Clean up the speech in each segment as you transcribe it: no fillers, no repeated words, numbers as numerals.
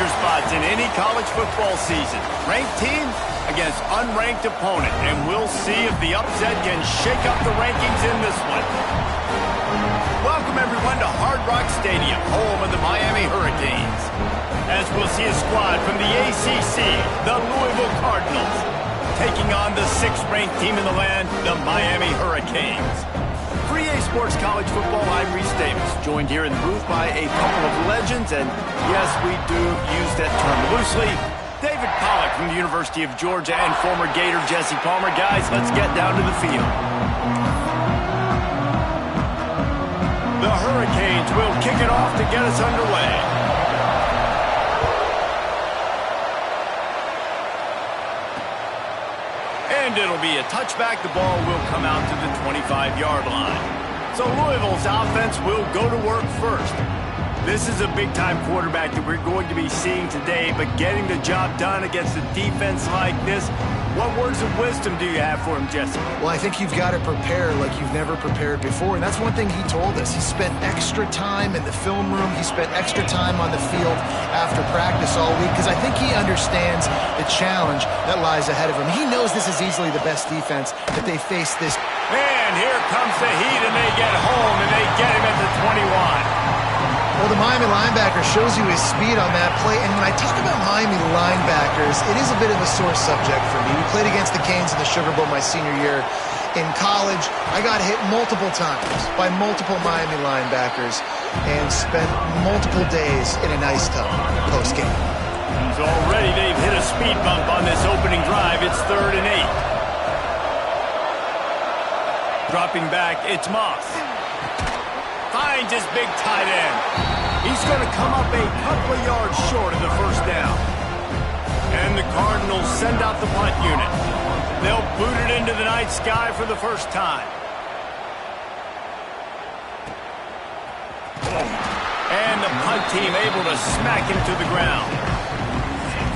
major spots in any college football season. Ranked team against unranked opponent, and we'll see if the upset can shake up the rankings in this one. Welcome, everyone, to Hard Rock Stadium, home of the Miami Hurricanes. As we'll see a squad from the ACC, the Louisville Cardinals, taking on the 6th-ranked team in the land, the Miami Hurricanes. For EA Sports College Football, I'm Reese Davis, joined here in the booth by a couple of legends, and yes, we do use that term loosely. David Pollack from the University of Georgia and former Gator Jesse Palmer. Guys, let's get down to the field. The Hurricanes will kick it off to get us underway. And it'll be a touchback. The ball will come out to the 25-yard line. So Louisville's offense will go to work first. This is a big-time quarterback that we're going to be seeing today, but getting the job done against a defense like this, what words of wisdom do you have for him, Jesse? Well, I think you've got to prepare like you've never prepared before, and that's one thing he told us. He spent extra time in the film room. He spent extra time on the field after practice all week because I think he understands the challenge that lies ahead of him. He knows this is easily the best defense that they face this. And here comes the heat, and they get home, and they get him at the 21. Well, the Miami linebacker shows you his speed on that play, and when I talk about Miami linebackers, it is a bit of a sore subject for me. We played against the Canes in the Sugar Bowl my senior year in college. I got hit multiple times by multiple Miami linebackers and spent multiple days in an ice tub post-game. Already they've hit a speed bump on this opening drive. It's 3rd and 8. Dropping back, it's Moss. Finds his big tight end. He's going to come up a couple of yards short of the first down. And the Cardinals send out the punt unit. They'll boot it into the night sky for the first time. And the punt team able to smack him to the ground.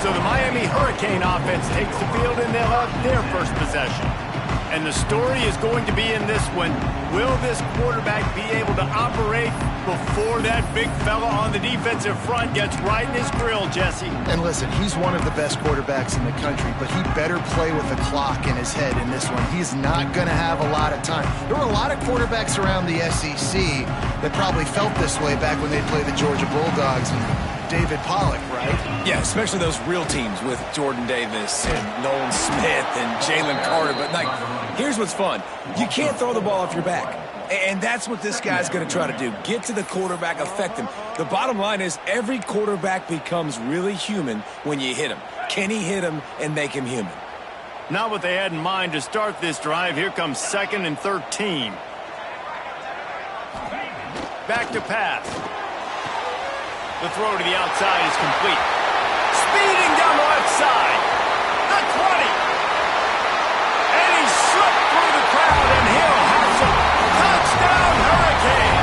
So the Miami Hurricane offense takes the field, and they'll have their first possession. And the story is going to be in this one, will this quarterback be able to operate before that big fella on the defensive front gets right in his grill, Jesse? And listen, he's one of the best quarterbacks in the country, but he better play with the clock in his head in this one. He's not going to have a lot of time. There were a lot of quarterbacks around the SEC that probably felt this way back when they played the Georgia Bulldogs and David Pollack, right? Yeah, especially those real teams with Jordan Davis and Nolan Smith and Jalen Carter. But, like, here's what's fun. You can't throw the ball off your back. And that's what this guy's going to try to do. Get to the quarterback, affect him. The bottom line is every quarterback becomes really human when you hit him. Can he hit him and make him human? Not what they had in mind to start this drive. Here comes 2nd and 13. Back to pass. The throw to the outside is complete. Speeding down the left side. The 20. And he slipped through the crowd, and he'll have some. Touchdown, Hurricane!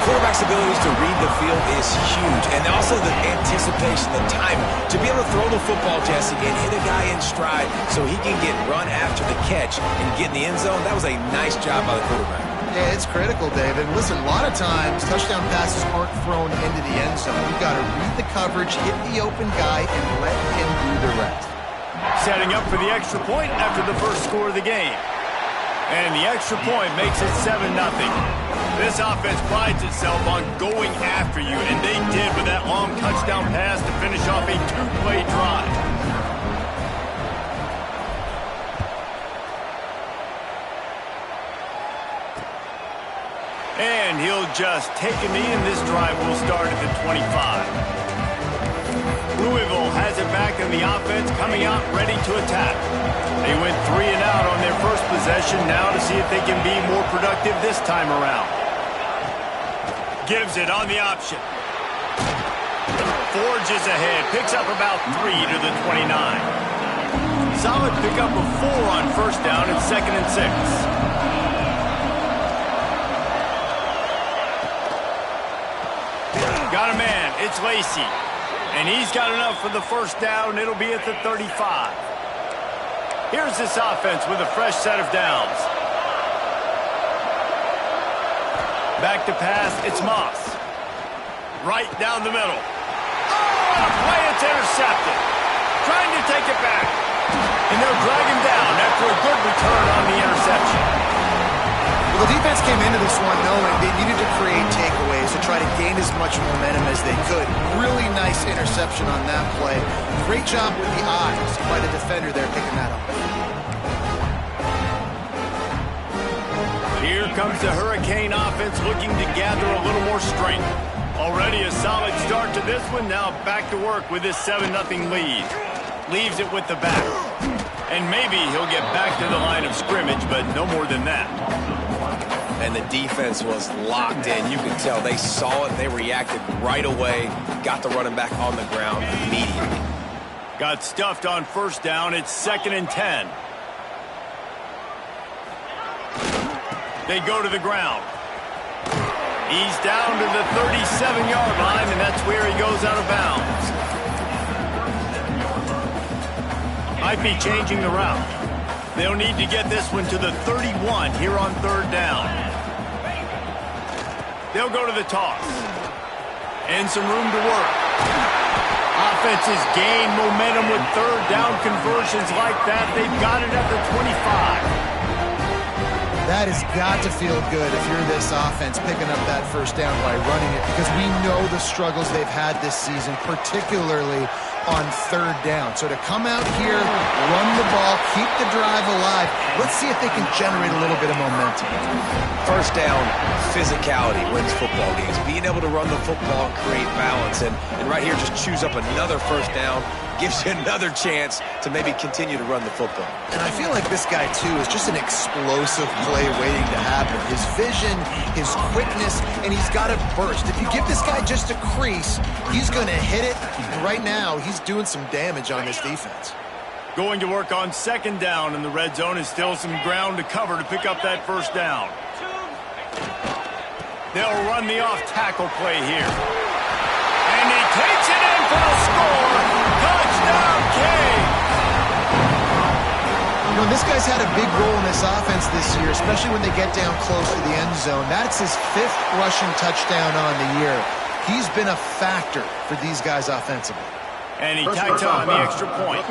Quarterback's abilities to read the field is huge, and also the anticipation, the timing. To be able to throw the football, Jesse, and hit a guy in stride so he can get run after the catch and get in the end zone, that was a nice job by the quarterback. Yeah, it's critical, David. Listen, a lot of times touchdown passes aren't thrown into the end zone. You've got to read the coverage, hit the open guy, and let him do the rest. Setting up for the extra point after the first score of the game. And the extra point makes it 7-0. This offense prides itself on going after you, and they did with that long touchdown pass to finish off a 2-play drive. And he'll just take a knee, and this drive will start at the 25. Louisville has it back in the offense, coming out ready to attack. They went 3 and out on their first possession, now to see if they can be more productive this time around. Gives it on the option. Forges ahead, picks up about 3 to the 29. Solid pickup of 4 on first down and 2nd and 6. Got a man, it's Lacey. And he's got enough for the first down. It'll be at the 35. Here's this offense with a fresh set of downs. Back to pass, it's Moss. Right down the middle. on a play, it's intercepted. Trying to take it back. And they'll drag him down after a good return on the interception. Well, the defense came into this one knowing they needed to create takeaways to try to gain as much momentum as they could. Really nice interception on that play. Great job with the eyes by the defender there picking that up. Here comes the Hurricane offense looking to gather a little more strength. Already a solid start to this one. Now back to work with this 7-0 lead. Leaves it with the back. And maybe he'll get back to the line of scrimmage, but no more than that. And the defense was locked in. You could tell they saw it. They reacted right away. Got the running back on the ground immediately. Got stuffed on first down. It's 2nd and 10. They go to the ground. He's down to the 37-yard line, and that's where he goes out of bounds. Might be changing the route. They'll need to get this one to the 31 here on 3rd down. They'll go to the toss. And some room to work. Offenses gain momentum with 3rd down conversions like that. They've got it at the 25. That has got to feel good if you're this offense picking up that first down by running it, because we know the struggles they've had this season, particularly on 3rd down. So to come out here, run the ball, keep the drive alive, let's see if they can generate a little bit of momentum. First down, physicality wins football games. Being able to run the football and create balance. And right here, just choose up another first down. Gives you another chance to maybe continue to run the football. And I feel like this guy, too, is just an explosive play waiting to happen. His vision, his quickness, and he's got a burst. If you give this guy just a crease, he's going to hit it. And right now, he's doing some damage on this defense. Going to work on 2nd down in the red zone is still some ground to cover to pick up that first down. They'll run the off-tackle play here. And he takes it in for the score. Touchdown, King! You know, this guy's had a big role in this offense this year, especially when they get down close to the end zone. That's his 5th rushing touchdown on the year. He's been a factor for these guys offensively. And he tacks on the extra point.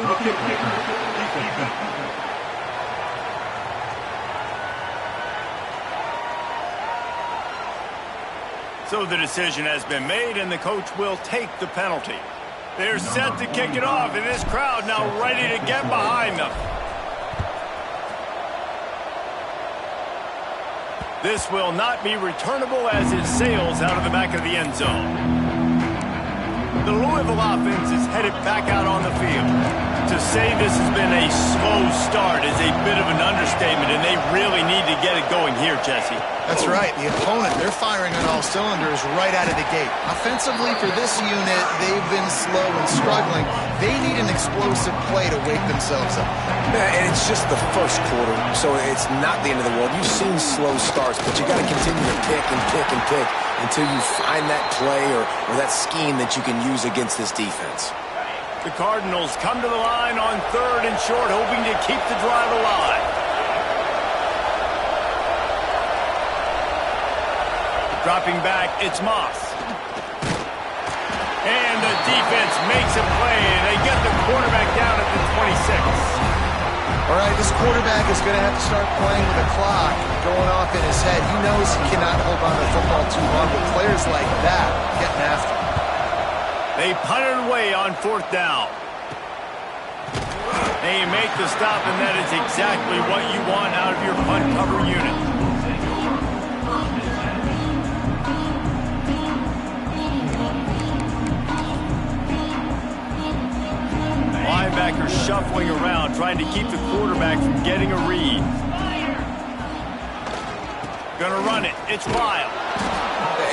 So the decision has been made, and the coach will take the penalty. They're set to kick it off, and this crowd now ready to get behind them. This will not be returnable as it sails out of the back of the end zone. The Louisville offense is headed back out on the field. To say this has been a slow start is a bit of an understatement, and they really need to get it going here, Jesse. That's right. The opponent, they're firing on all cylinders right out of the gate. Offensively, for this unit, they've been slow and struggling. They need an explosive play to wake themselves up. Yeah, and it's just the first quarter, so it's not the end of the world. You've seen slow starts, but you got to continue to pick and pick and pick until you find that play or that scheme that you can use against this defense. The Cardinals come to the line on 3rd and short, hoping to keep the drive alive. Dropping back, it's Moss. And the defense makes a play, and they get the quarterback down at the 26. All right, this quarterback is going to have to start playing with the clock going off in his head. He knows he cannot hold on to the football too long, but players like that getting after him. They punt it away on 4th down. They make the stop, and that is exactly what you want out of your punt cover unit. Linebackers shuffling around, trying to keep the quarterback from getting a read. Gonna run it. It's Lyle.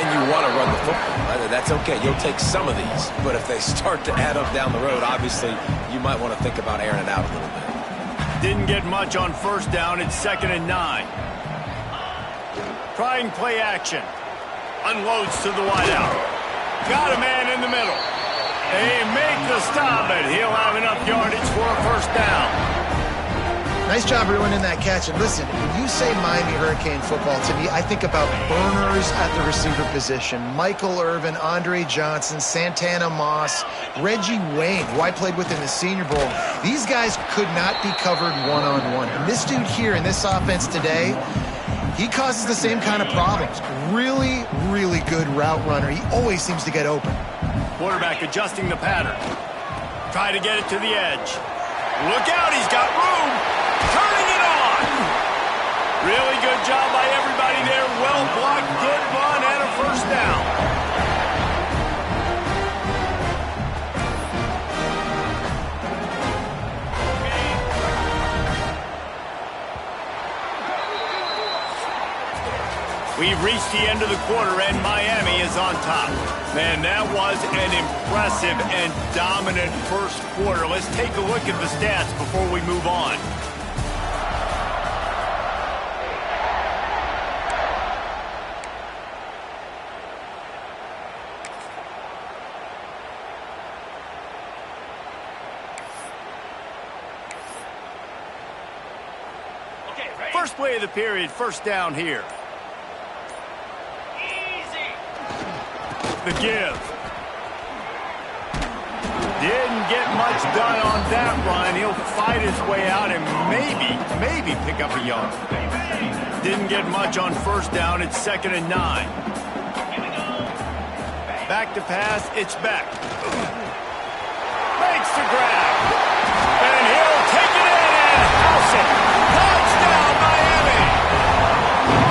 And you want to run the football. That's okay. You'll take some of these. But if they start to add up down the road, obviously, you might want to think about airing it out a little bit. Didn't get much on 1st down. It's 2nd and 9. Trying play action. Unloads to the wideout. Got a man in the middle. They make the stop, but he'll have enough yardage for a 1st down. Nice job ruining that catch. And listen, when you say Miami Hurricane football, to me, I think about burners at the receiver position. Michael Irvin, Andre Johnson, Santana Moss, Reggie Wayne, who I played with in the Senior Bowl. These guys could not be covered one-on-one. And this dude here in this offense today, he causes the same kind of problems. Really, really good route runner. He always seems to get open. Quarterback adjusting the pattern. Try to get it to the edge. Look out, he's got room. Turning it on. Really good job by everybody there. Well blocked, good run, and a first down. We've reached the end of the quarter, and Miami is on top. Man, that was an impressive and dominant first quarter. Let's take a look at the stats before we move on. First play of the period, first down here. The give. Didn't get much done on that run. He'll fight his way out and maybe pick up a yard. Didn't get much on first down. It's 2nd and 9. Back to pass. It's back. Makes the grab. And he'll take it in and house it. Touchdown, Miami.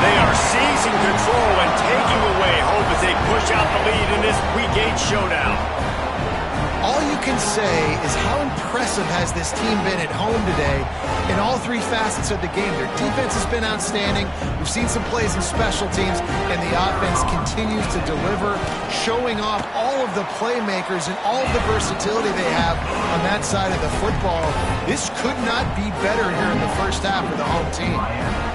They are seizing control and taking away hope as they push out the lead in this Week 8 showdown. All you can say is how impressive has this team been at home today in all three facets of the game. Their defense has been outstanding. We've seen some plays in special teams, and the offense continues to deliver, showing off all of the playmakers and all of the versatility they have on that side of the football. This could not be better here in the first half for the home team.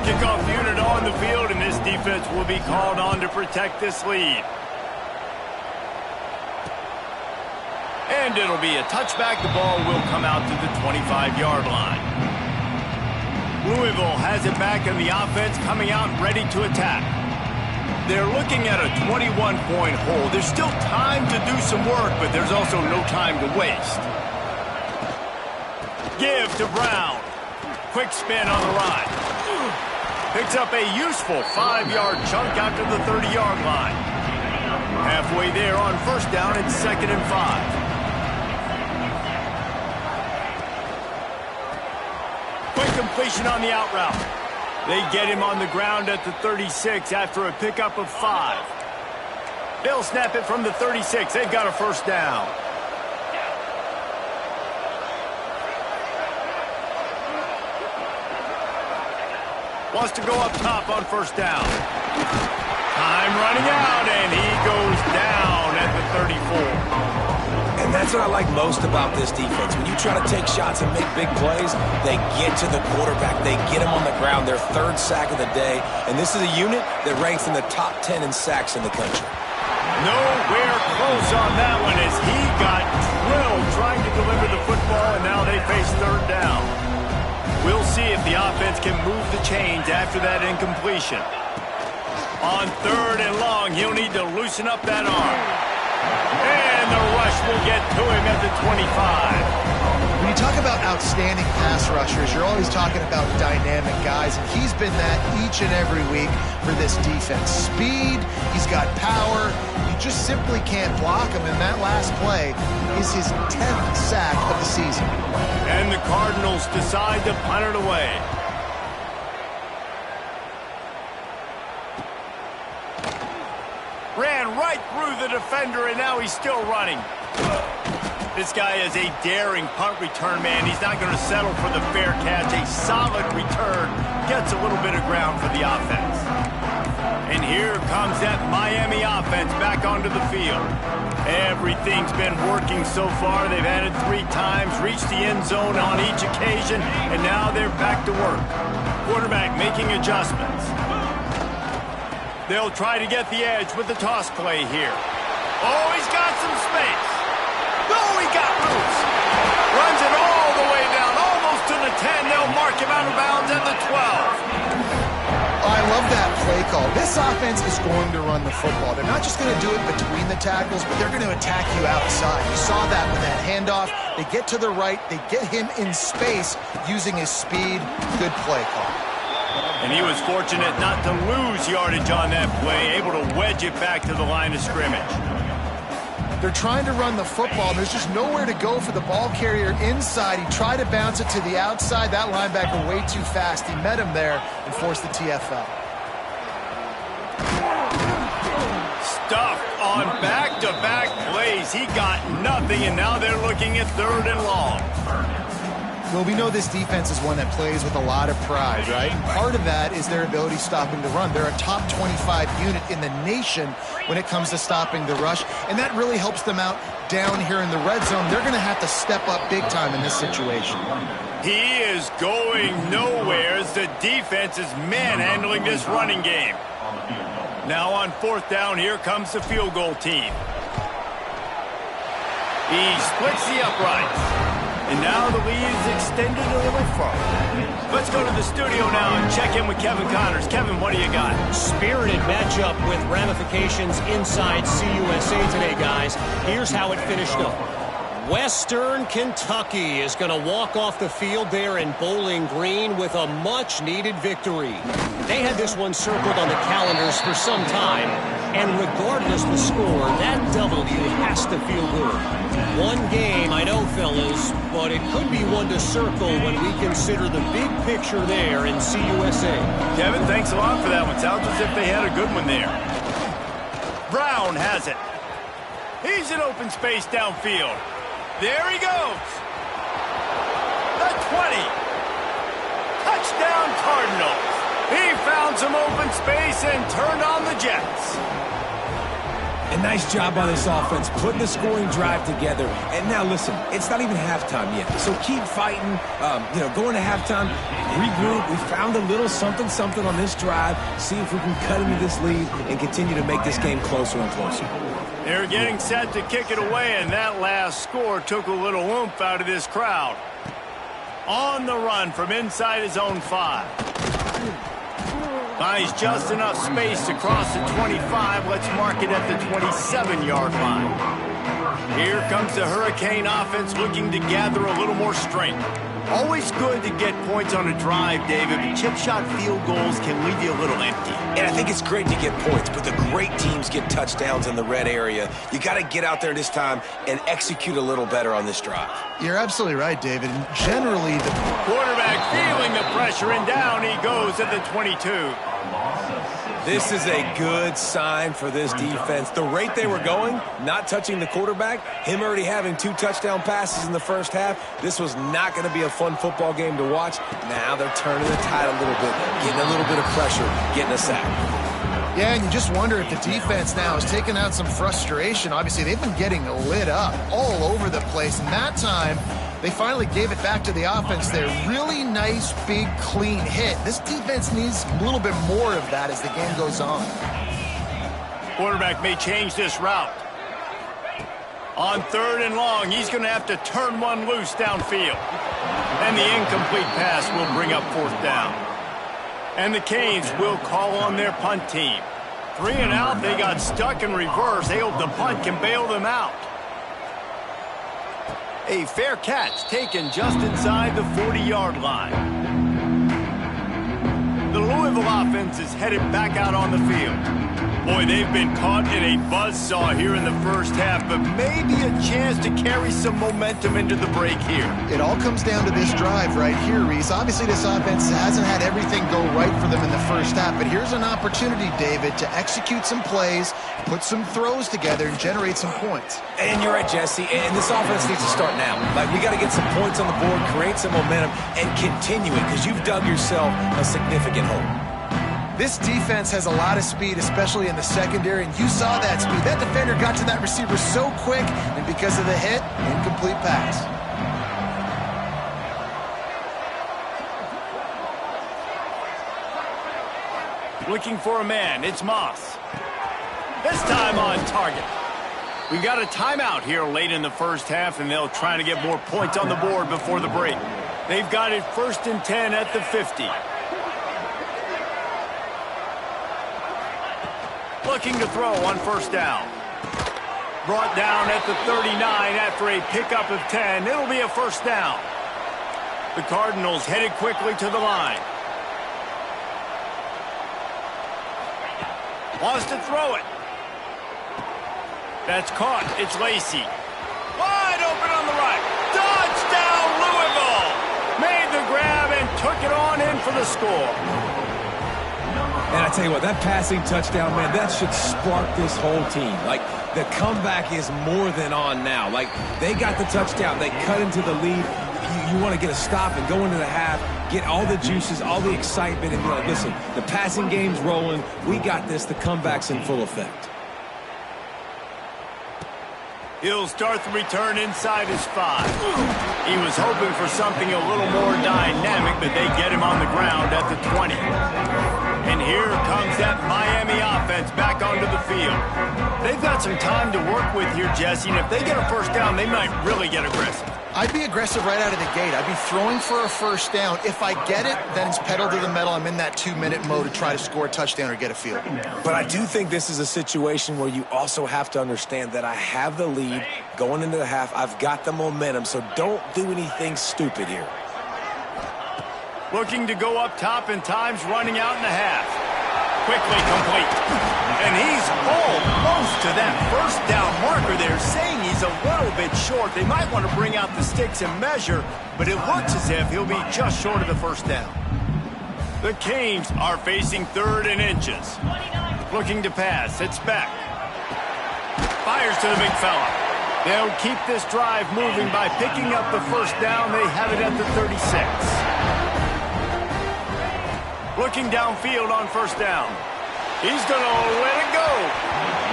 Kickoff unit on the field, and this defense will be called on to protect this lead. And it'll be a touchback. The ball will come out to the 25-yard line. Louisville has it back, and the offense coming out ready to attack. They're looking at a 21-point hole. There's still time to do some work, but there's also no time to waste. Give to Brown. Quick spin on the run. Picks up a useful 5-yard chunk out to the 30-yard line. Halfway there on first down, it's 2nd and 5. Quick completion on the out route. They get him on the ground at the 36 after a pickup of 5. They'll snap it from the 36. They've got a first down. Wants to go up top on first down. Time running out, and he goes down at the 34. And that's what I like most about this defense. When you try to take shots and make big plays, they get to the quarterback. They get him on the ground. Their 3rd sack of the day. And this is a unit that ranks in the top 10 in sacks in the country. Nowhere close on that one as he got drilled trying to deliver the football, and now they face 3rd down. We'll see if the offense can move the chains after that incompletion. On 3rd and long, he'll need to loosen up that arm. And the rush will get to him at the 25. When you talk about outstanding pass rushers, you're always talking about dynamic guys, and he's been that each and every week for this defense. Speed, he's got power. You just simply can't block him, and that last play is his 10th sack of the season. And the Cardinals decide to punt it away. Ran right through the defender, and now he's still running. This guy is a daring punt return man. He's not going to settle for the fair catch. A solid return gets a little bit of ground for the offense. And here comes that Miami offense back onto the field. Everything's been working so far. They've had it 3 times, reached the end zone on each occasion, and now they're back to work. Quarterback making adjustments. They'll try to get the edge with the toss play here. Oh, he's got some space. Oh, he got loose. Runs it all the way down, almost to the 10. They'll mark him out of bounds at the 12. I love that play call. This offense is going to run the football. They're not just going to do it between the tackles, but they're going to attack you outside. You saw that with that handoff. They get to the right. They get him in space using his speed. Good play call. And he was fortunate not to lose yardage on that play, able to wedge it back to the line of scrimmage. They're trying to run the football. There's just nowhere to go for the ball carrier inside. He tried to bounce it to the outside. That linebacker way too fast. He met him there and forced the TFL. Stuffed on back-to-back plays. He got nothing, and now they're looking at 3rd and long. Well, we know this defense is one that plays with a lot of pride, right? And part of that is their ability stopping the run. They're a top 25 unit in the nation when it comes to stopping the rush, and that really helps them out down here in the red zone. They're going to have to step up big time in this situation. He is going nowhere as the defense is manhandling this running game. Now on 4th down, here comes the field goal team. He splits the uprights. And now the lead is extended a little further. Let's go to the studio now and check in with Kevin Connors. Kevin, what do you got? Spirited matchup with ramifications inside CUSA today, guys. Here's how it finished up. Western Kentucky is going to walk off the field there in Bowling Green with a much-needed victory. They had this one circled on the calendars for some time, and regardless of the score, that W has to feel good. One game, I know, fellas, but it could be one to circle when we consider the big picture there in CUSA. Kevin, thanks a lot for that one. Sounds as if they had a good one there. Brown has it. He's in open space downfield. There he goes. The 20. Touchdown Cardinals. He found some open space and turned on the Jets. A nice job by this offense, putting the scoring drive together. And now, listen, it's not even halftime yet. So keep fighting, going to halftime, regroup. We found a little something on this drive. See if we can cut into this lead and continue to make this game closer and closer. They're getting set to kick it away, and that last score took a little oomph out of this crowd. On the run from inside his own 5. Buys just enough space to cross the 25. Let's mark it at the 27-yard line. Here comes the Hurricane offense looking to gather a little more strength. Always good to get points on a drive, David, but chip shot field goals can leave you a little empty. And I think it's great to get points, but the great teams get touchdowns in the red area. You got to get out there this time and execute a little better on this drive. You're absolutely right, David. And generally, the quarterback feeling the pressure, and down he goes at the 22. This is a good sign for this defense. The rate they were going, not touching the quarterback, him already having 2 touchdown passes in the first half, this was not going to be a fun football game to watch. Now they're turning the tide a little bit, getting a little bit of pressure, getting a sack. Yeah, and you just wonder if the defense now is taking out some frustration. Obviously, they've been getting lit up all over the place, and that time they finally gave it back to the offense there. Really nice, big, clean hit. This defense needs a little bit more of that as the game goes on. Quarterback may change this route. On 3rd and long, he's going to have to turn one loose downfield. And the incomplete pass will bring up 4th down. And the Canes will call on their punt team. 3 and out, they got stuck in reverse. They hope the punt can bail them out. A fair catch taken just inside the 40-yard line. The Louisville offense is headed back out on the field. Boy, they've been caught in a buzzsaw here in the first half, but maybe a chance to carry some momentum into the break here. It all comes down to this drive right here, Reese. Obviously, this offense hasn't had everything go right for them in the first half, but here's an opportunity, David, to execute some plays, put some throws together, and generate some points. And you're right, Jesse, and this offense needs to start now. Like, we got to get some points on the board, create some momentum, and continue it, because you've dug yourself a significant hole. This defense has a lot of speed, especially in the secondary, and you saw that speed. That defender got to that receiver so quick, and because of the hit, incomplete pass. Looking for a man, it's Moss. This time on target. We got a timeout here late in the first half, and they'll try to get more points on the board before the break. They've got it 1st and 10 at the 50. Looking to throw on 1st down. Brought down at the 39 after a pickup of 10. It'll be a 1st down. The Cardinals headed quickly to the line. Wants to throw it. That's caught. It's Lacy. Wide open on the right. Touchdown, Louisville! Made the grab and took it on in for the score. And I tell you what, that passing touchdown, man, that should spark this whole team. Like, the comeback is more than on now. Like, they got the touchdown. They cut into the lead. You want to get a stop and go into the half, get all the juices, all the excitement, and be like, listen, the passing game's rolling. We got this. The comeback's in full effect. He'll start the return inside his 5. He was hoping for something a little more dynamic, but they get him on the ground at the 20. And here comes that Miami offense back onto the field. They've got some time to work with here, Jesse, and if they get a 1st down, they might really get aggressive. I'd be aggressive right out of the gate. I'd be throwing for a 1st down. If I get it, then it's pedal to the metal. I'm in that 2-minute mode to try to score a touchdown or get a field. But I do think this is a situation where you also have to understand that I have the lead going into the half. I've got the momentum, so don't do anything stupid here. Looking to go up top, and time's running out in the half. Quickly complete. And he's almost to that 1st down marker there, saying he's a little bit short. They might want to bring out the sticks and measure, but it looks as if he'll be just short of the 1st down. The Canes are facing 3rd and inches. Looking to pass. It's back. Fires to the big fella. They'll keep this drive moving by picking up the 1st down. They have it at the 36. Looking downfield on 1st down. He's going to let it go.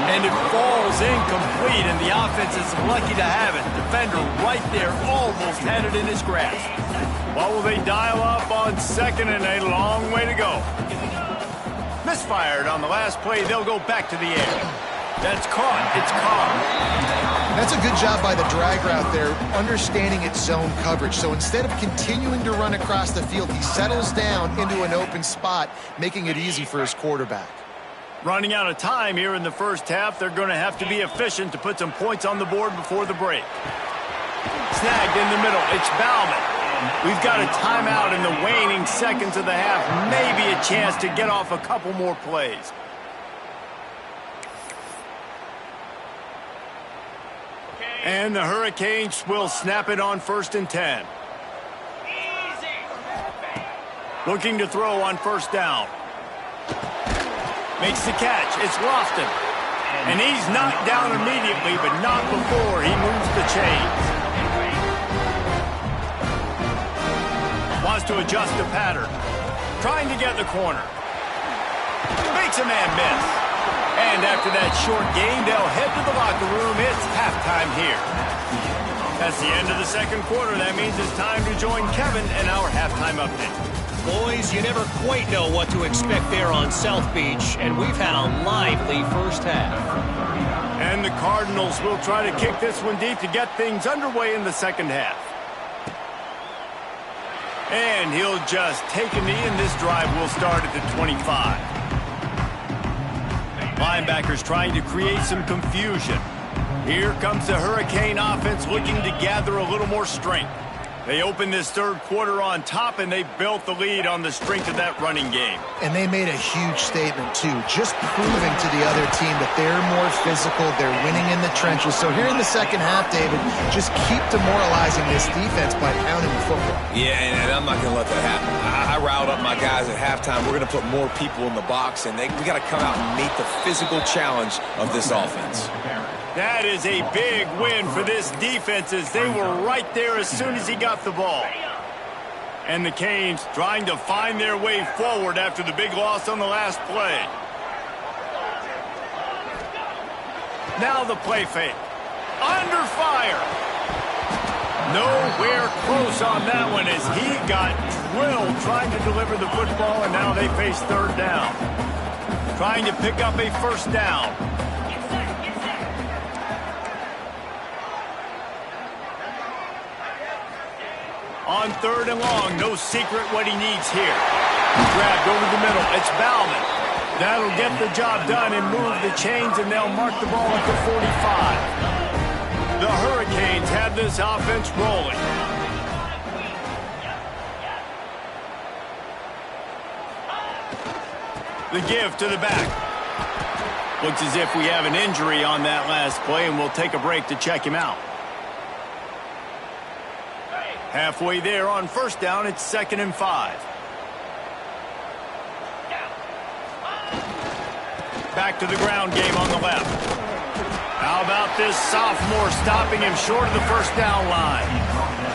And it falls incomplete, and the offense is lucky to have it. Defender right there almost had it in his grasp. What will they dial up on 2nd and a long way to go? Misfired on the last play. They'll go back to the air. That's caught. It's caught. That's a good job by the drag route there, understanding its zone coverage. So instead of continuing to run across the field, he settles down into an open spot, making it easy for his quarterback. Running out of time here in the 1st half. They're going to have to be efficient to put some points on the board before the break. Snagged in the middle. It's Bauman. We've got a timeout in the waning seconds of the half. Maybe a chance to get off a couple more plays. And the Hurricanes will snap it on 1st and 10. Looking to throw on 1st down. Makes the catch. It's Lofton. And he's knocked down immediately, but not before he moves the chains. Wants to adjust the pattern. Trying to get the corner. Makes a man miss. And after that short gain, they'll head to the locker room. It's halftime here. That's the end of the 2nd quarter. That means it's time to join Kevin in our halftime update. Boys, you never quite know what to expect there on South Beach, and we've had a lively 1st half. And the Cardinals will try to kick this one deep to get things underway in the 2nd half. And he'll just take a knee, and this drive will start at the 25. Linebackers trying to create some confusion. Here comes the Hurricane offense looking to gather a little more strength. They opened this 3rd quarter on top, and they built the lead on the strength of that running game. And they made a huge statement, too, just proving to the other team that they're more physical, they're winning in the trenches. So here in the 2nd half, David, just keep demoralizing this defense by pounding the football. Yeah, and I'm not going to let that happen. I riled up my guys at halftime. We're going to put more people in the box, and we got to come out and meet the physical challenge of this offense. That is a big win for this defense, as they were right there as soon as he got the ball. And the Canes trying to find their way forward after the big loss on the last play. Now the play fake. Under fire. Nowhere close on that one as he got drilled trying to deliver the football, and now they face 3rd down. Trying to pick up a 1st down. On 3rd and long, no secret what he needs here. Grabbed over the middle. It's Bauman. That'll get the job done and move the chains, and they'll mark the ball at the 45. The Hurricanes have this offense rolling. The give to the back. Looks as if we have an injury on that last play, and we'll take a break to check him out. Halfway there on 1st down, it's 2nd and 5. Back to the ground game on the left. How about this sophomore stopping him short of the 1st down line?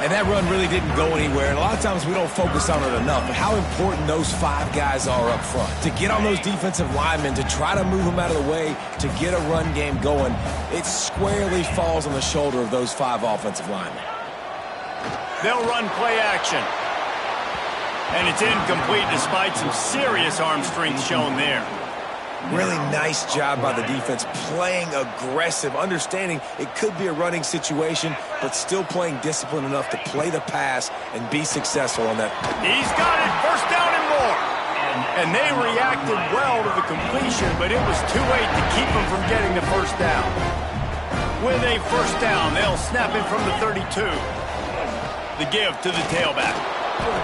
And that run really didn't go anywhere. And a lot of times we don't focus on it enough. But how important those 5 guys are up front. To get on those defensive linemen, to try to move them out of the way, to get a run game going, it squarely falls on the shoulder of those 5 offensive linemen. They'll run play action. And it's incomplete despite some serious arm strength shown there. Really nice job by the defense, playing aggressive, understanding it could be a running situation, but still playing disciplined enough to play the pass and be successful on that. He's got it, 1st down and more. And they reacted well to the completion, but it was too late to keep them from getting the 1st down. With a 1st down, they'll snap it from the 32. The give to the tailback.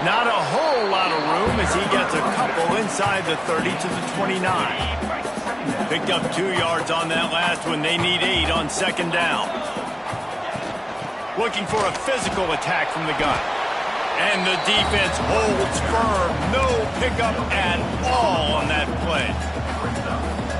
Not a whole lot of room as he gets a couple inside the 30 to the 29. Picked up 2 yards on that last one. They need 8 on 2nd down. Looking for a physical attack from the gun. And the defense holds firm. No pickup at all on that play.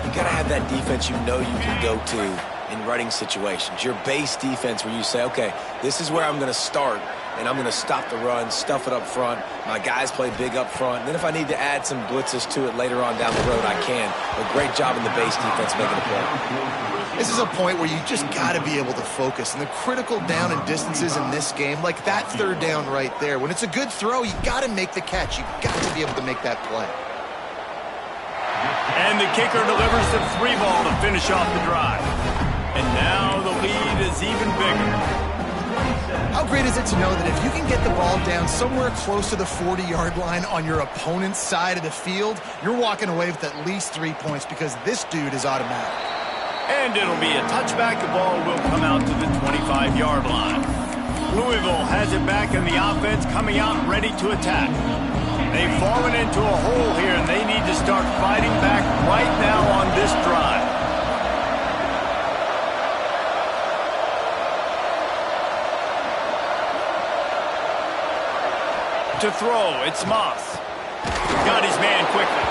You got to have that defense you know you can go to in running situations. Your base defense where you say, okay, this is where I'm going to start. And I'm going to stop the run, stuff it up front. My guys play big up front. And then if I need to add some blitzes to it later on down the road, I can. A great job in the base defense making a play. This is a point where you just got to be able to focus. And the critical down and distances in this game, like that 3rd down right there, when it's a good throw, you got to make the catch. You got to be able to make that play. And the kicker delivers the 3 ball to finish off the drive. And now the lead is even bigger. How great is it to know that if you can get the ball down somewhere close to the 40-yard line on your opponent's side of the field, you're walking away with at least 3 points because this dude is automatic. And it'll be a touchback. The ball will come out to the 25-yard line. Louisville has it back, and the offense coming out ready to attack. They've fallen into a hole here, and they need to start fighting back right now on this drive. To throw, it's Moss. Got his man quickly.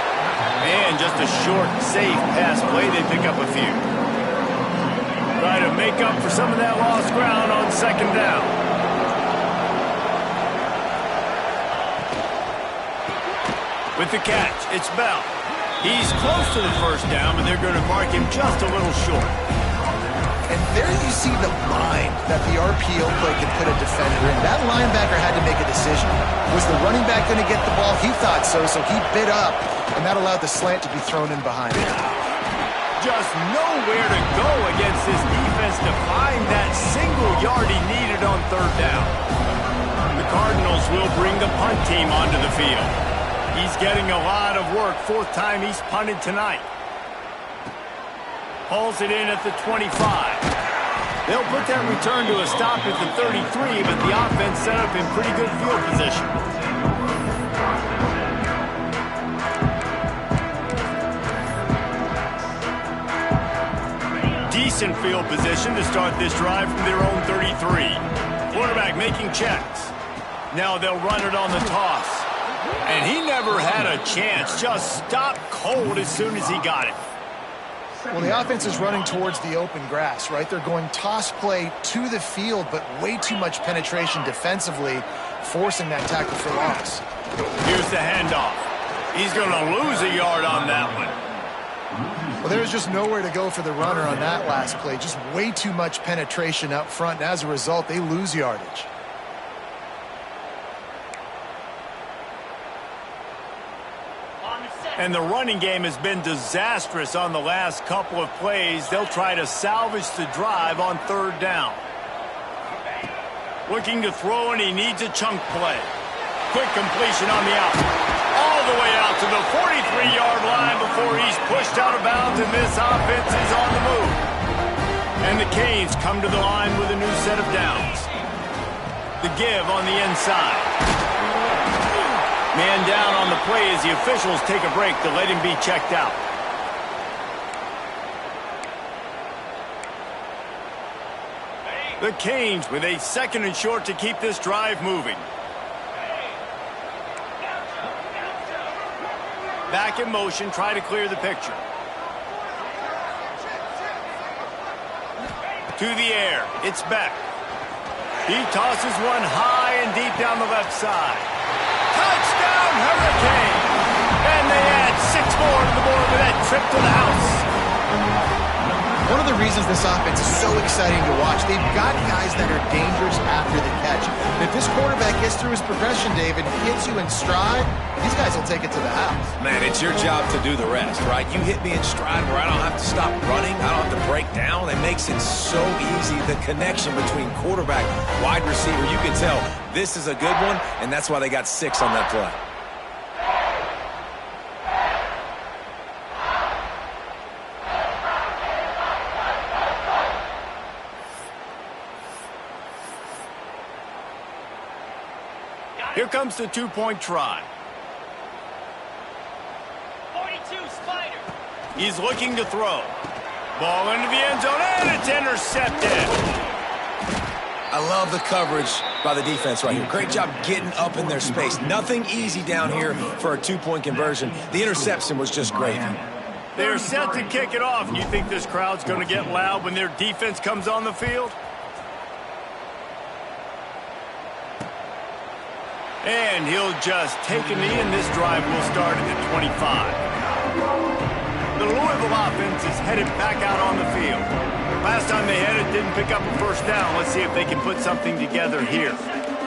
And just a short, safe pass play. They pick up a few. Try to make up for some of that lost ground on 2nd down. With the catch, it's Bell. He's close to the 1st down, but they're going to mark him just a little short. And there you see the mind that the RPO play can put a defender in. That linebacker had to make a decision. Was the running back going to get the ball? He thought so, so he bit up, and that allowed the slant to be thrown in behind him. Just nowhere to go against this defense to find that single yard he needed on 3rd down. The Cardinals will bring the punt team onto the field. He's getting a lot of work. 4th time he's punted tonight. Hauls it in at the 25. They'll put that return to a stop at the 33, but the offense set up in pretty good field position. Decent field position to start this drive from their own 33. Quarterback making checks. Now they'll run it on the toss. And he never had a chance. Just stopped cold as soon as he got it. Well, the offense is running towards the open grass, right? They're going toss play to the field, but way too much penetration defensively, forcing that tackle for loss. Here's the handoff. He's going to lose a yard on that one. Well, there's just nowhere to go for the runner on that last play. Just way too much penetration up front, and as a result, they lose yardage. And the running game has been disastrous on the last couple of plays. They'll try to salvage the drive on 3rd down. Looking to throw, and he needs a chunk play. Quick completion on the out. All the way out to the 43-yard line before he's pushed out of bounds, and this offense is on the move. And the Canes come to the line with a new set of downs. The give on the inside. Man down on the play as the officials take a break to let him be checked out. The Canes with a 2nd and short to keep this drive moving. Back in motion, try to clear the picture. To the air, it's Beck. He tosses one high and deep down the left side. Touchdown, Hurricane! And they add 6 more to the board with that trip to the house. One of the reasons this offense is so exciting to watch, they've got guys that are dangerous after the catch. And if this quarterback gets through his progression, David, hits you in stride, these guys will take it to the house. Man, it's your job to do the rest, right? You hit me in stride where I don't have to stop running. I don't have to break down. It makes it so easy. The connection between quarterback, wide receiver, you can tell this is a good one, and that's why they got 6 on that play. Here comes the 2-point try. 42, Spider. He's looking to throw. Ball into the end zone, and it's intercepted. I love the coverage by the defense right here. Great job getting up in their space. Nothing easy down here for a 2-point conversion. The interception was just great. They're set to kick it off. You think this crowd's going to get loud when their defense comes on the field? And he'll just take a knee, and this drive will start at the 25. The Louisville offense is headed back out on the field. Last time they had it, didn't pick up a first down. Let's see if they can put something together here.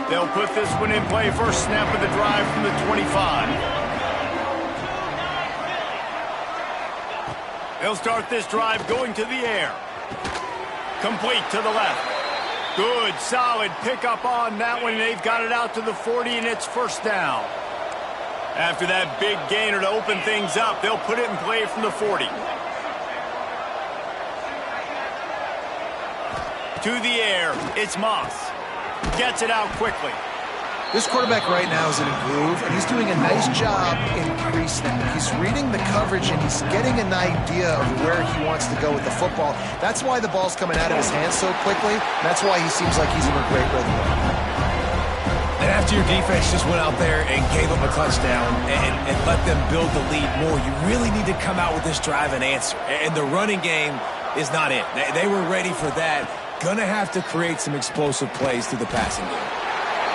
They'll put this one in play. First snap of the drive from the 25. They'll start this drive going to the air. Complete to the left. Good, solid pickup on that one. They've got it out to the 40, and it's first down. After that big gainer to open things up, they'll put it in play from the 40. To the air, it's Moss. Gets it out quickly. This quarterback right now is in a groove, and he's doing a nice job in pre-snap. He's reading the coverage, and he's getting an idea of where he wants to go with the football. That's why the ball's coming out of his hands so quickly. That's why he seems like he's in a great rhythm. And after your defense just went out there and gave up a touchdown and let them build the lead more, you really need to come out with this drive and answer. And the running game is not it. They were ready for that. Gonna have to create some explosive plays through the passing game.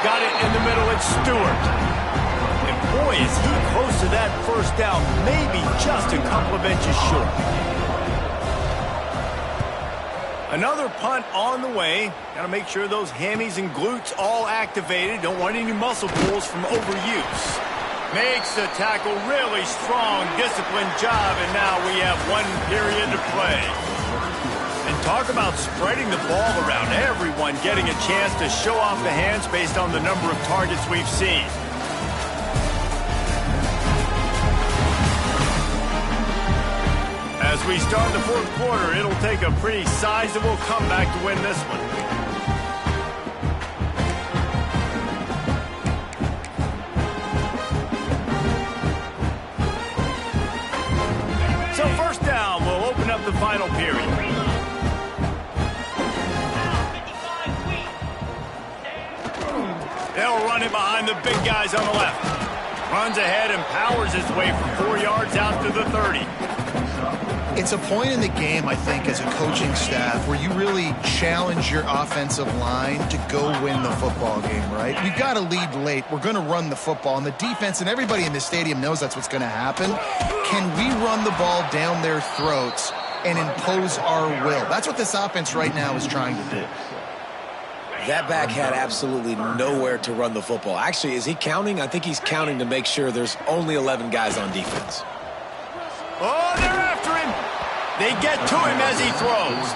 Got it in the middle, it's Stewart. And boy, is he close to that first down, maybe just a couple of inches short. Another punt on the way. Got to make sure those hammies and glutes all activated. Don't want any muscle pulls from overuse. Makes the tackle really strong, disciplined job, and now we have 1 period to play. And talk about spreading the ball around. Everyone getting a chance to show off the hands based on the number of targets we've seen. As we start the 4th quarter, it'll take a pretty sizable comeback to win this one. So first down, we'll open up the final period. They'll run it behind the big guys on the left. Runs ahead and powers his way for 4 yards out to the 30. It's a point in the game, I think, as a coaching staff where you really challenge your offensive line to go win the football game, right? We've got to lead late. We're going to run the football. And the defense and everybody in the stadium knows that's what's going to happen. Can we run the ball down their throats and impose our will? That's what this offense right now is trying to do. That back had absolutely nowhere to run the football. Actually, is he counting? I think he's counting to make sure there's only 11 guys on defense. Oh, they're after him. They get to him as he throws.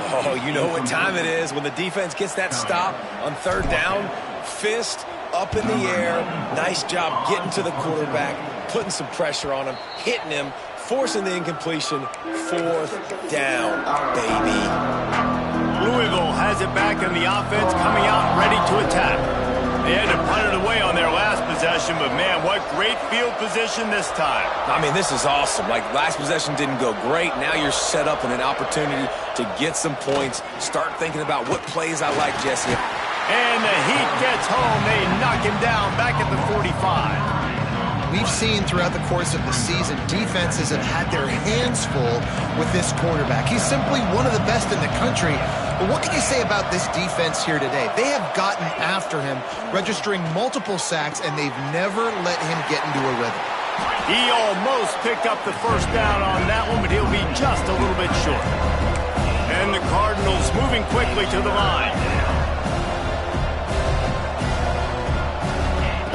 Oh, you know what time it is when the defense gets that stop on third down. Fist up in the air. Nice job getting to the quarterback, putting some pressure on him, hitting him, forcing the incompletion. Fourth down, baby. Louisville has it back in the offense, coming out ready to attack. They had to punt it away on their last possession, but man, what great field position this time. I mean, this is awesome. Like, last possession didn't go great. Now you're set up in an opportunity to get some points. Start thinking about what plays I like, Jesse. And the Heat gets home. They knock him down back at the 45. We've seen throughout the course of the season, defenses have had their hands full with this quarterback. He's simply one of the best in the country. But what can you say about this defense here today? They have gotten after him, registering multiple sacks, and they've never let him get into a rhythm. He almost picked up the first down on that one, but he'll be just a little bit short. And the Cardinals moving quickly to the line.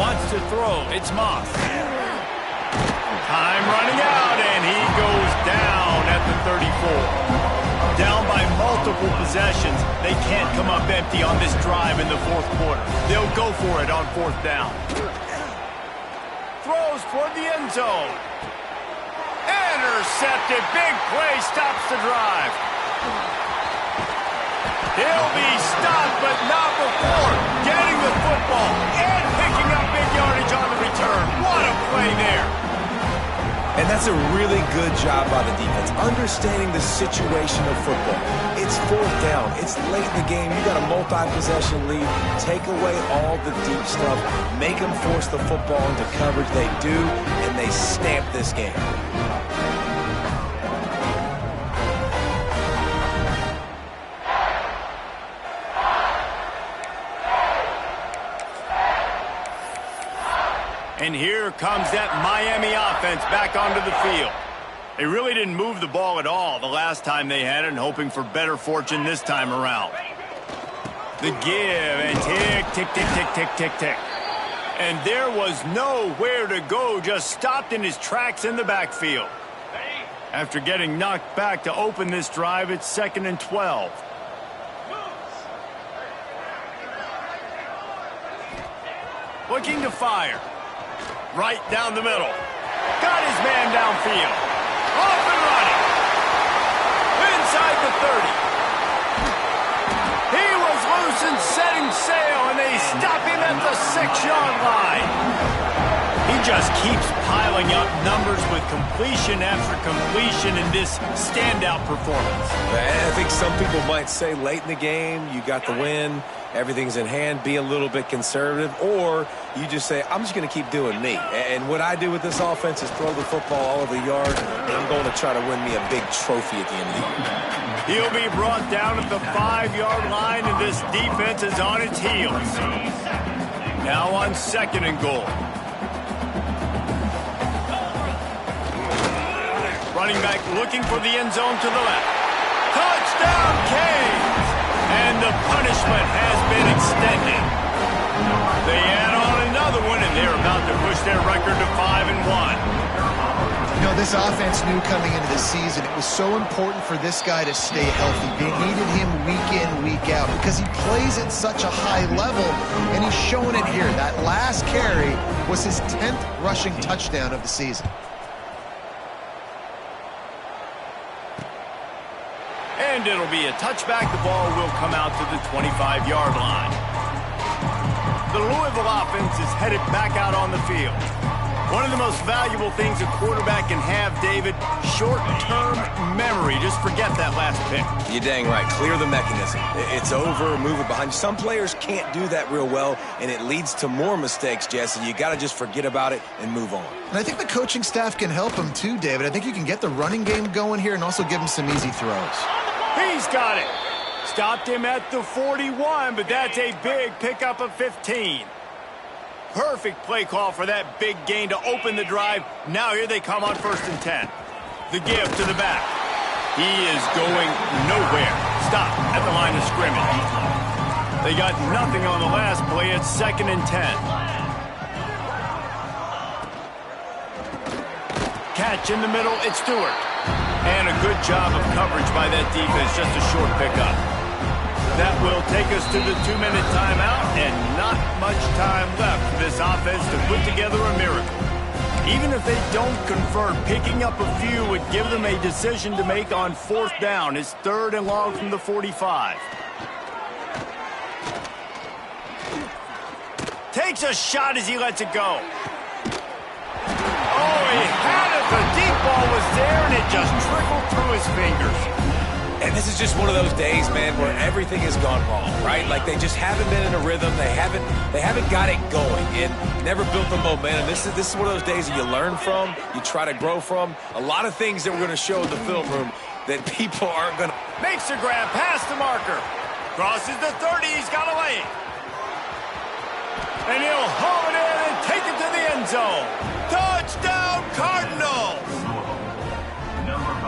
Wants to throw. It's Moss. Time running out, and he goes down at the 34. Down by multiple possessions. They can't come up empty on this drive in the fourth quarter. They'll go for it on fourth down. Throws toward the end zone. Intercepted. Big play stops the drive. He'll be stopped, but not before getting the football and picking up big yardage on the return. What a play there. And that's a really good job by the defense, understanding the situation of football. It's fourth down. It's late in the game. You got a multi-possession lead. Take away all the deep stuff. Make them force the football into coverage. They do, and they stamp this game. And here comes that Miami offense back onto the field. They really didn't move the ball at all the last time they had it, and hoping for better fortune this time around. The give, and tick, tick, tick, tick, tick, tick, tick. And there was nowhere to go, just stopped in his tracks in the backfield. After getting knocked back to open this drive, it's 2nd and 12. Looking to fire. Right down the middle. Got his man downfield. Off and running. Inside the 30. He was loose and setting sail, and they stop him at the 6-yard line. He just keeps piling up numbers with completion after completion in this standout performance. I think some people might say late in the game, you got the win, everything's in hand, be a little bit conservative, or you just say, I'm just going to keep doing me. And what I do with this offense is throw the football all over the yard, and I'm going to try to win me a big trophy at the end of the year. He'll be brought down at the 5-yard line, and this defense is on its heels. Now on 2nd and goal. Running back looking for the end zone to the left. Touchdown, Canes! And the punishment has been extended. They add on another one, and they're about to push their record to 5-1. You know, this offense knew coming into the season it was so important for this guy to stay healthy. They needed him week in, week out, because he plays at such a high level, and he's showing it here. That last carry was his 10th rushing touchdown of the season. And it'll be a touchback. The ball will come out to the 25-yard line. The Louisville offense is headed back out on the field. One of the most valuable things a quarterback can have, David, short-term memory. Just forget that last pick. You're dang right. Clear the mechanism. It's over, move it behind you. Some players can't do that real well, and it leads to more mistakes, Jesse. You got to just forget about it and move on. And I think the coaching staff can help him too, David. I think you can get the running game going here and also give him some easy throws. He's got it. Stopped him at the 41, but that's a big pickup of 15. Perfect play call for that big gain to open the drive. Now here they come on 1st and 10. The give to the back. He is going nowhere. Stop at the line of scrimmage. They got nothing on the last play. It's 2nd and 10. Catch in the middle. It's Stewart. And a good job of coverage by that defense, just a short pickup. That will take us to the 2-minute timeout, and not much time left for this offense to put together a miracle. Even if they don't convert, picking up a few would give them a decision to make on 4th down. It's 3rd and long from the 45. Takes a shot as he lets it go. Oh, he had it. The deep ball was there, and it just trickled through his fingers. And this is just one of those days, man, where everything has gone wrong, right? Like they just haven't been in a rhythm. They haven't got it going and never built the momentum. This is one of those days that you learn from, you try to grow from. A lot of things that we're going to show in the film room that people aren't going to. Makes a grab past the marker. Crosses the 30. He's got a lane. And he'll haul it in and take it to the end zone. Touchdown, Cardinals!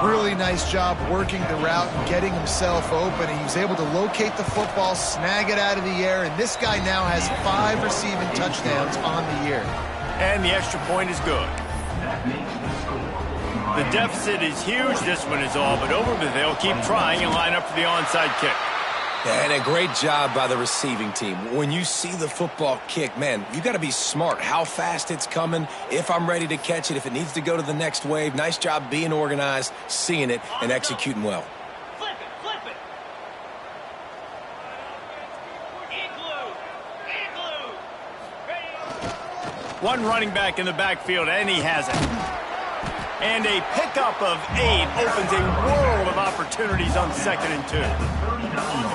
Really nice job working the route and getting himself open. He was able to locate the football, snag it out of the air, and this guy now has 5 receiving touchdowns on the year. And the extra point is good. The deficit is huge. This one is all but over, but they'll keep trying and line up for the onside kick. And a great job by the receiving team. When you see the football kick, man, you got to be smart how fast it's coming, if I'm ready to catch it, if it needs to go to the next wave. Nice job being organized, seeing it, and executing well. Flip it, flip it. Igloo. Ready. One running back in the backfield, and he has it. And a pickup of 8 opens a world of opportunities on 2nd and 2.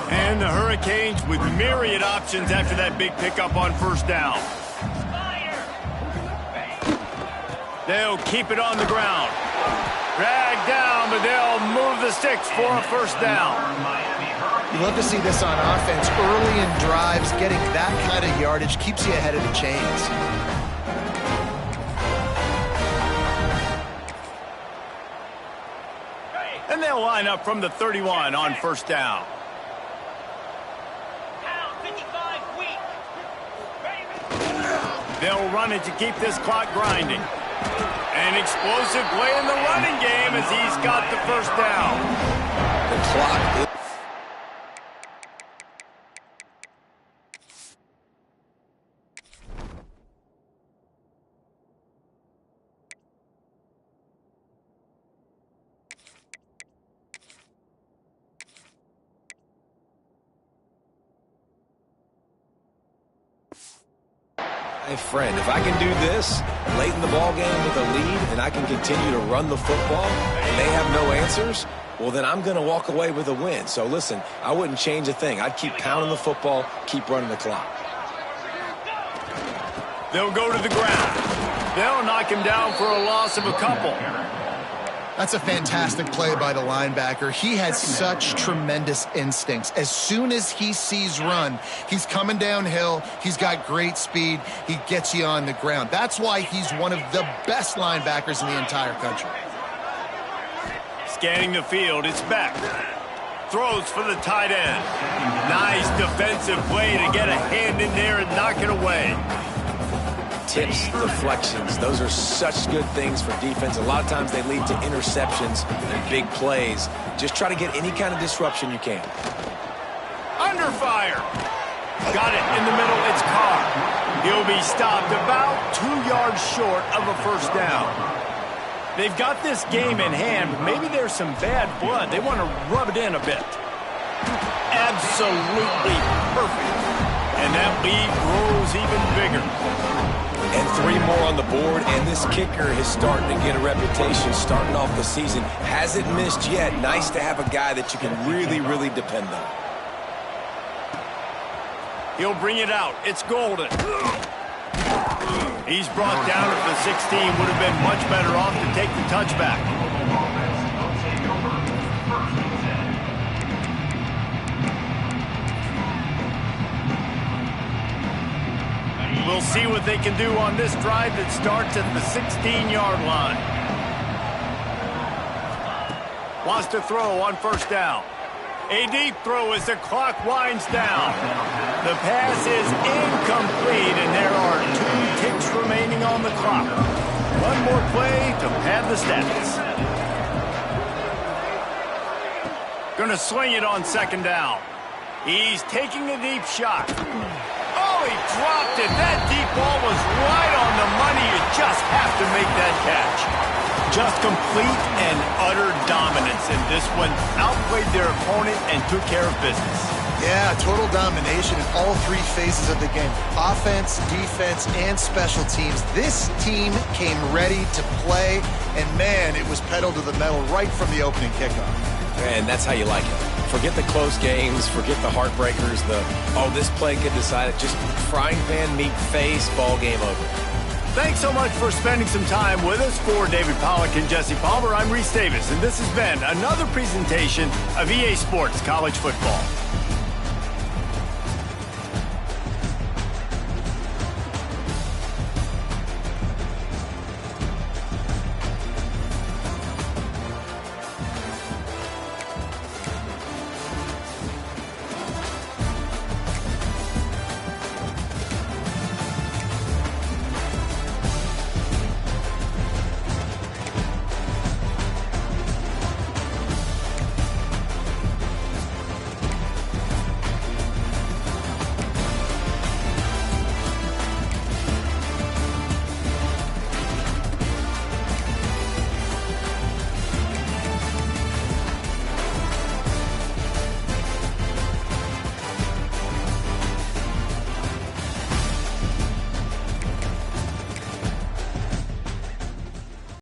And the Hurricanes with myriad options after that big pickup on 1st down. They'll keep it on the ground. Dragged down, but they'll move the sticks for a 1st down. You love to see this on offense. Early in drives, getting that kind of yardage keeps you ahead of the chains. And they'll line up from the 31 on 1st down. They'll run it to keep this clock grinding. An explosive play in the running game as he's got the 1st down. The clock. Hey, friend, if I can do this late in the ball game with a lead and I can continue to run the football and they have no answers, well, then I'm going to walk away with a win. So, listen, I wouldn't change a thing. I'd keep pounding the football, keep running the clock. They'll go to the ground. They'll knock him down for a loss of a couple. That's a fantastic play by the linebacker. He has such tremendous instincts. As soon as he sees run, he's coming downhill. He's got great speed. He gets you on the ground. That's why he's one of the best linebackers in the entire country. Scanning the field, it's back. Throws for the tight end. Nice defensive play to get a hand in there and knock it away. Tips, deflections, those are such good things for defense. A lot of times they lead to interceptions and big plays. Just try to get any kind of disruption you can. Under fire. Got it in the middle. It's Carr. He'll be stopped about 2 yards short of a 1st down. They've got this game in hand, but maybe there's some bad blood. They want to rub it in a bit. Absolutely perfect. And that lead grows even bigger. And 3 more on the board, and this kicker is starting to get a reputation starting off the season. Hasn't missed yet. Nice to have a guy that you can really, really depend on. He'll bring it out. It's Golden. He's brought down at the 16. Would have been much better off to take the touchback. We'll see what they can do on this drive that starts at the 16-yard line. Wants to throw on 1st down. A deep throw as the clock winds down. The pass is incomplete, and there are 2 ticks remaining on the clock. One more play to pad the stats. Going to sling it on second down. He's taking a deep shot. Oh, he dropped it. That deep ball was right on the money. You just have to make that catch. Just complete and utter dominance in this one. Outplayed their opponent and took care of business. Yeah, total domination in all three phases of the game. Offense, defense, and special teams. This team came ready to play, and man, it was pedal to the metal right from the opening kickoff. And that's how you like it. Forget the close games, forget the heartbreakers, this play could decide it. Just frying pan, meat face, ball game over. Thanks so much for spending some time with us. For David Pollack and Jesse Palmer, I'm Reese Davis, and this has been another presentation of EA Sports College Football.